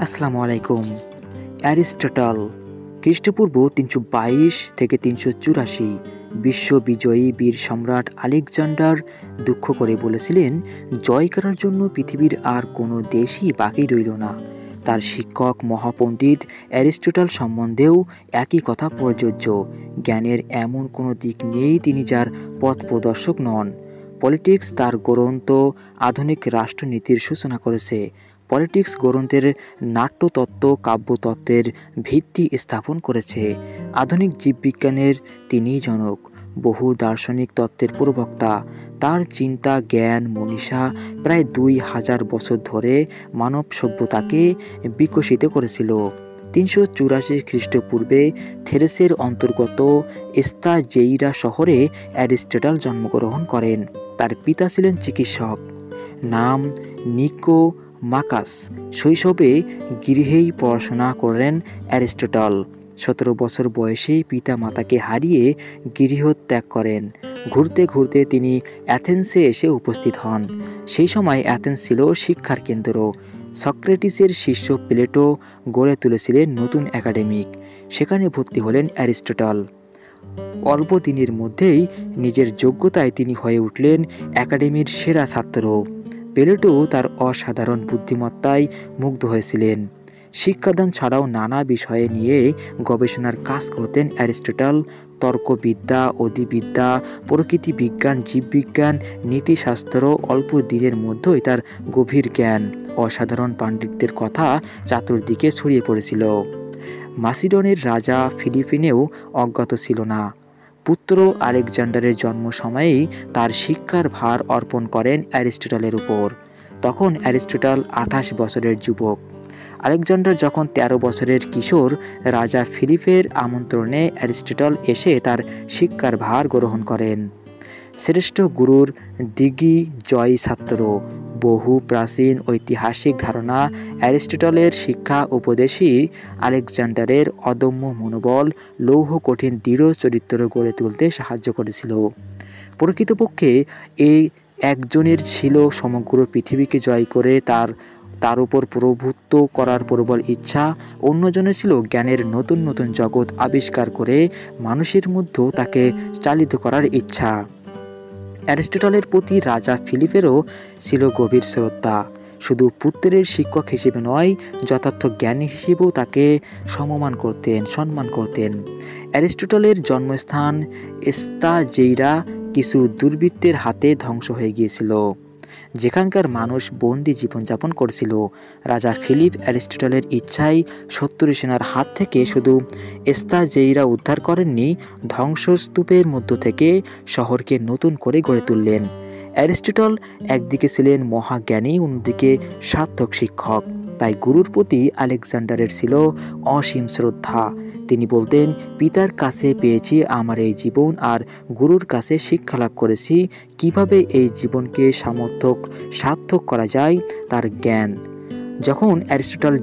আসসালামু আলাইকুম। অ্যারিস্টটল খ্রিস্টপূর্ব ৩২২ থেকে ৩৮৪ বিশ্ববিজয়ী বীর সম্রাট আলেকজান্ডার দুঃখ করে বলেছিলেন, জয় করার জন্য পৃথিবীর আর কোনো দেশই বাকি রইল না। তার শিক্ষক মহাপণ্ডিত অ্যারিস্টটল সম্বন্ধেও একই কথা প্রযোজ্য। জ্ঞানের এমন কোনো দিক নেই তিনি যার পথ প্রদর্শক নন। পলিটিক্স তার গ্রন্থ আধুনিক রাষ্ট্রনীতির সূচনা করেছে। পলিটিক্স গ্রন্থের নাট্যতত্ত্ব কাব্যতত্ত্বের ভিত্তি স্থাপন করেছে। আধুনিক জীববিজ্ঞানের তিনিই জনক, বহু দার্শনিক তত্ত্বের প্রবক্তা। তার চিন্তা জ্ঞান মনীষা প্রায় ২,০০০ বছর ধরে মানব সভ্যতাকে বিকশিত করেছিল। ৩৮৪ খ্রিস্টপূর্বে থেরেসের অন্তর্গত এস্তাজেইরা শহরে অ্যারিস্টটল জন্মগ্রহণ করেন। তার পিতা ছিলেন চিকিৎসক, নাম নিকো মাকাস। শৈশবে গৃহেই পড়াশোনা করেন অ্যারিস্টটল। ১৭ বছর বয়সে পিতা মাতাকে হারিয়ে গৃহত্যাগ করেন। ঘুরতে ঘুরতে তিনি অ্যাথেন্সে এসে উপস্থিত হন। সেই সময় অ্যাথেন্স ছিল শিক্ষার কেন্দ্র। সক্রেটিসের শিষ্য প্লেটো গড়ে তুলেছিলেন নতুন একাডেমিক। সেখানে ভর্তি হলেন অ্যারিস্টটল। অল্প দিনের মধ্যেই নিজের যোগ্যতায় তিনি হয়ে উঠলেন একাডেমির সেরা ছাত্র। প্লেটো তার অসাধারণ বুদ্ধিমত্তায় মুগ্ধ হয়েছিলেন। শিক্ষাদান ছাড়াও নানা বিষয়ে নিয়ে গবেষণার কাজ করতেন অ্যারিস্টটল। তর্কবিদ্যা অধিবিদ্যা প্রকৃতি বিজ্ঞান জীববিজ্ঞান নীতিশাস্ত্র অল্প দিনের মধ্যেই তার গভীর জ্ঞান অসাধারণ পাণ্ডিত্যের কথা চতুর্দিকে ছড়িয়ে পড়েছিল। মাসিডনের রাজা ফিলিপিনেও অজ্ঞাত ছিল না। পুত্র আলেকজান্ডারের জন্ম সময়েই তার শিক্ষার ভার অর্পণ করেন অ্যারিস্টটলের উপর। তখন অ্যারিস্টটল ২৮ বছরের যুবক। আলেকজান্ডার যখন ১৩ বছরের কিশোর, রাজা ফিলিপের আমন্ত্রণে অ্যারিস্টটল এসে তার শিক্ষার ভার গ্রহণ করেন। শ্রেষ্ঠ গুরুর দিগ্বিজয়ী ছাত্র। বহু প্রাচীন ঐতিহাসিক ধারণা অ্যারিস্টটলের শিক্ষা উপদেশই আলেকজান্ডারের অদম্য মনোবল লৌহ কঠিন দৃঢ় চরিত্র গড়ে তুলতে সাহায্য করেছিল। প্রকৃতপক্ষে এই একজনের ছিল সমগ্র পৃথিবীকে জয় করে তার উপর প্রভুত্ব করার প্রবল ইচ্ছা, অন্যজনের ছিল জ্ঞানের নতুন নতুন জগৎ আবিষ্কার করে মানুষের মধ্যে তাকে চালিত করার ইচ্ছা। অ্যারিস্টটলের প্রতি রাজা ফিলিপেরও ছিল গভীর শ্রদ্ধা। শুধু পুত্রের শিক্ষক হিসেবে নয়, যথার্থ জ্ঞানী হিসেবেও তাকে সম্মান করতেন। অ্যারিস্টটলের জন্মস্থান এস্তাজেইরা কিছু দুর্বৃত্তের হাতে ধ্বংস হয়ে গিয়েছিল, যেখানকার মানুষ বন্দি জীবনযাপন করছিল। রাজা ফিলিপ অ্যারিস্টটলের ইচ্ছায় শত্রু সেনার হাত থেকে শুধু এস্তাজেইরা উদ্ধার করেননি, ধ্বংসস্তূপের মধ্য থেকে শহরকে নতুন করে গড়ে তুললেন। অ্যারিস্টটল একদিকে ছিলেন মহাজ্ঞানী, অন্যদিকে সার্থক শিক্ষক। তাই গুরুর প্রতি আলেকজান্ডারের ছিল অসীম শ্রদ্ধা। তিনি বলতেন, পিতার কাছে পেয়েছি আমার এই জীবন, আর গুরুর কাছে শিক্ষা লাভ করেছি কিভাবে এই জীবনকে সার্থক করা যায় তার জ্ঞান। যখন অ্যারিস্টটল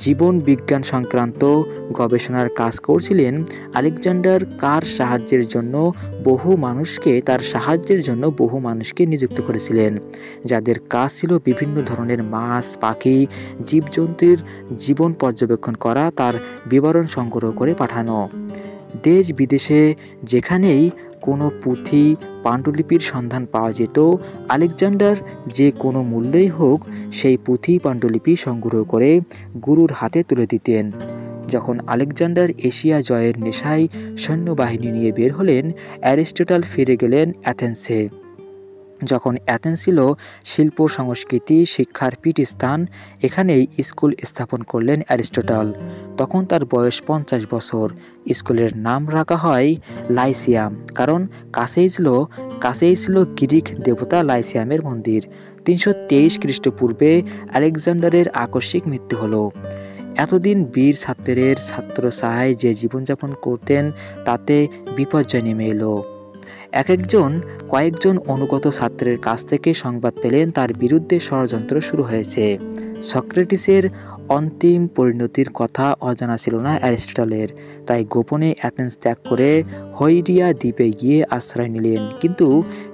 জীবন বিজ্ঞান সংক্রান্ত গবেষণার কাজ করছিলেন, আলেকজান্ডার তার সাহায্যের জন্য বহু মানুষকে নিযুক্ত করেছিলেন, যাদের কাজ ছিল বিভিন্ন ধরনের মাছ পাখি জীবজন্তুর জীবন পর্যবেক্ষণ করা, তার বিবরণ সংগ্রহ করে পাঠানো। দেশ বিদেশে যেখানেই কোনো পুঁথি পাণ্ডুলিপির সন্ধান পাওয়া যেত, আলেকজান্ডার যে কোনো মূল্যেই হোক সেই পুঁথি পাণ্ডুলিপি সংগ্রহ করে গুরুর হাতে তুলে দিতেন। যখন আলেকজান্ডার এশিয়া জয়ের নেশায় সৈন্যবাহিনী নিয়ে বের হলেন, অ্যারিস্টটল ফিরে গেলেন অ্যাথেন্সে। যখন অ্যাথেন্স ছিল শিল্প সংস্কৃতি শিক্ষার পীঠস্থান, এখানেই স্কুল স্থাপন করলেন অ্যারিস্টটল। তখন তার বয়স ৫০ বছর। স্কুলের নাম রাখা হয় লাইসিয়াম, কারণ কাছেই ছিল গ্রিক দেবতা লাইসিয়ামের মন্দির। ৩২৩ খ্রিস্টপূর্বে আলেকজান্ডারের আকস্মিক মৃত্যু হলো। এতদিন বীর ছাত্রের ছত্রছায়ায় যে জীবনযাপন করতেন, তাতে বিপর্যয় নেমে এলো। কয়েকজন অনুগত ছাত্রের কাছ থেকে সংবাদ পেলেন তার বিরুদ্ধে ষড়যন্ত্র শুরু হয়েছে। সক্রেটিসের অন্তিম পরিণতির কথা অজানা ছিল না অ্যারিস্টটলের, তাই গোপনে অ্যাথেন্স ত্যাগ করে হৈরিয়া দ্বীপে গিয়ে আশ্রয় নিলেন। কিন্তু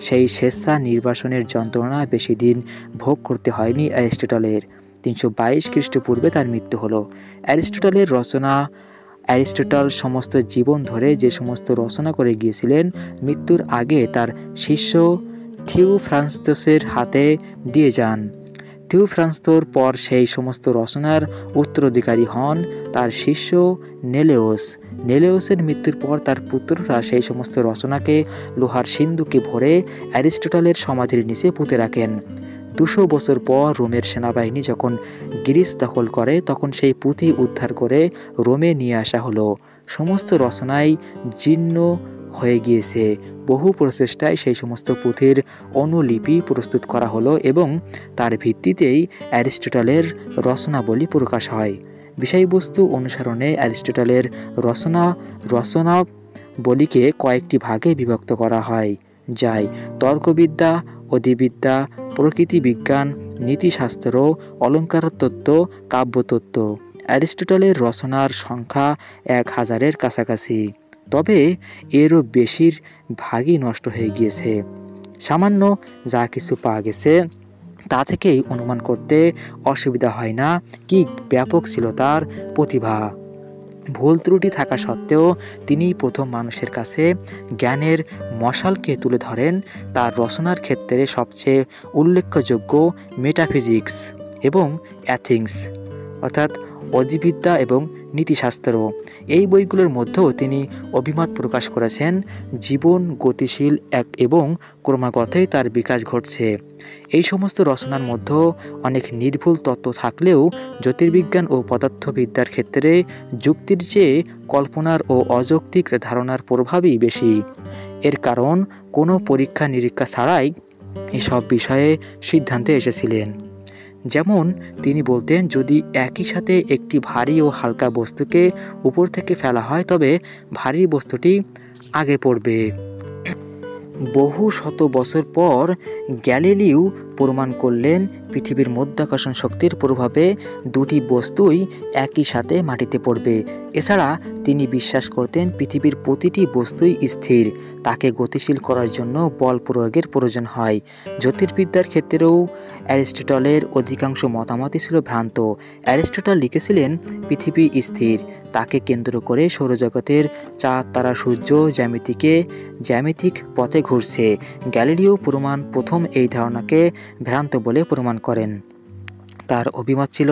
সেই স্বেচ্ছা নির্বাসনের যন্ত্রণা বেশি দিন ভোগ করতে হয়নি অ্যারিস্টটলের। 322 খ্রিস্টপূর্বে তার মৃত্যু হলো। অ্যারিস্টটল সমস্ত জীবন ধরে যে সমস্ত রচনা করে গিয়েছিলেন, মৃত্যুর আগে তার শিষ্য থিওফ্রাস্টসের হাতে দিয়ে যান। থিওফ্রাস্টর পর সেই সমস্ত রচনার উত্তরাধিকারী হন তার শিষ্য নেলেউস। নেলেউসের মৃত্যুর পর তার পুত্ররা সেই সমস্ত রচনাকে লোহার সিন্দুকে ভরে অ্যারিস্টটলের সমাধির নিচে পুঁতে রাখেন। 200 বছর পর রোমের সেনাবাহিনী যখন গ্রিস দখল করে, তখন সেই পুঁথি উদ্ধার করে রোমে নিয়ে আসা হলো। সমস্ত রচনাই জীর্ণ হয়ে গিয়েছে। বহু প্রচেষ্টায় সেই সমস্ত পুঁথির অনুলিপি প্রস্তুত করা হলো এবং তার ভিত্তিতেই অ্যারিস্টটলের রচনাবলী প্রকাশ হয়। বিষয়বস্তু অনুসরণে অ্যারিস্টটলের রচনাবলীকে কয়েকটি ভাগে বিভক্ত করা হয়, যাই তর্কবিদ্যা, অধিবিদ্যা, প্রকৃতিবিজ্ঞান, নীতিশাস্ত্র, অলঙ্কারতত্ত্ব, কাব্যতত্ত্ব। অ্যারিস্টটলের রচনার সংখ্যা 1000-এর কাছাকাছি, তবে এরও বেশির ভাগই নষ্ট হয়ে গিয়েছে। সামান্য যা কিছু পাওয়া গেছে তা থেকেই অনুমান করতে অসুবিধা হয় না কি ব্যাপক ছিল তার প্রতিভা। ভুল ত্রুটি থাকা সত্ত্বেও তিনি প্রথম মানুষের কাছে জ্ঞানের মশালকে তুলে ধরেন। তার রচনার ক্ষেত্রে সবচেয়ে উল্লেখযোগ্য মেটাফিজিক্স এবং এথিক্স, অর্থাৎ অধিবিদ্যা এবং নীতিশাস্ত্র। এই বইগুলোর মধ্যেও তিনি অভিমত প্রকাশ করেছেন জীবন গতিশীল এবং ক্রমাগতই তার বিকাশ ঘটছে। এই সমস্ত রচনার মধ্যেও অনেক নির্ভুল তত্ত্ব থাকলেও জ্যোতির্বিজ্ঞান ও পদার্থবিদ্যার ক্ষেত্রে যুক্তির চেয়ে কল্পনার ও অযৌক্তিক ধারণার প্রভাবই বেশি। এর কারণ কোনো পরীক্ষা নিরীক্ষা ছাড়াই এসব বিষয়ে সিদ্ধান্তে এসেছিলেন। যেমন তিনি বলতেন, যদি একই সাথে একটি ভারী ও হালকা বস্তুকে উপর থেকে ফেলা হয় তবে ভারী বস্তুটি আগে পড়বে। বহু শত বছর পর গ্যালিলিও প্রমাণ করলেন পৃথিবীর মাধ্যাকর্ষণ শক্তির প্রভাবে দুটি বস্তুই একই সাথে মাটিতে পড়বে। এছাড়া তিনি বিশ্বাস করতেন পৃথিবীর প্রতিটি বস্তুই স্থির, তাকে গতিশীল করার জন্য বল প্রয়োগের প্রয়োজন হয়। জ্যোতির্বিদ্যার ক্ষেত্রেও অ্যারিস্টটলের অধিকাংশ মতামতই ছিল ভ্রান্ত। অ্যারিস্টটল লিখেছিলেন পৃথিবী স্থির, তাকে কেন্দ্র করে সৌরজগতের চাঁদ তারা সূর্য জ্যামিতিক পথে ঘুরছে। গ্যালিলিও প্রথম এই ধারণাকে ভ্রান্ত বলে প্রমাণ করেন। তার অভিমত ছিল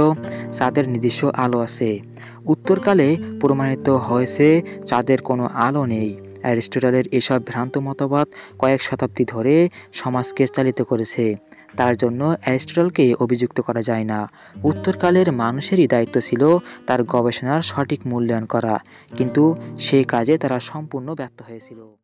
চাঁদের নিজস্ব আলো আছে। উত্তরকালে প্রমাণিত হয়েছে চাঁদের কোনো আলো নেই। অ্যারিস্টটলের এসব ভ্রান্ত মতবাদ কয়েক শতাব্দী ধরে সমাজকে চালিত করেছে। তার জন্য অ্যারিস্টটলকে অভিযুক্ত করা যায় না। উত্তরকালের মানুষেরই দায়িত্ব ছিল তার গবেষণার সঠিক মূল্যায়ন করা, কিন্তু সেই কাজে তারা সম্পূর্ণ ব্যর্থ হয়েছিল।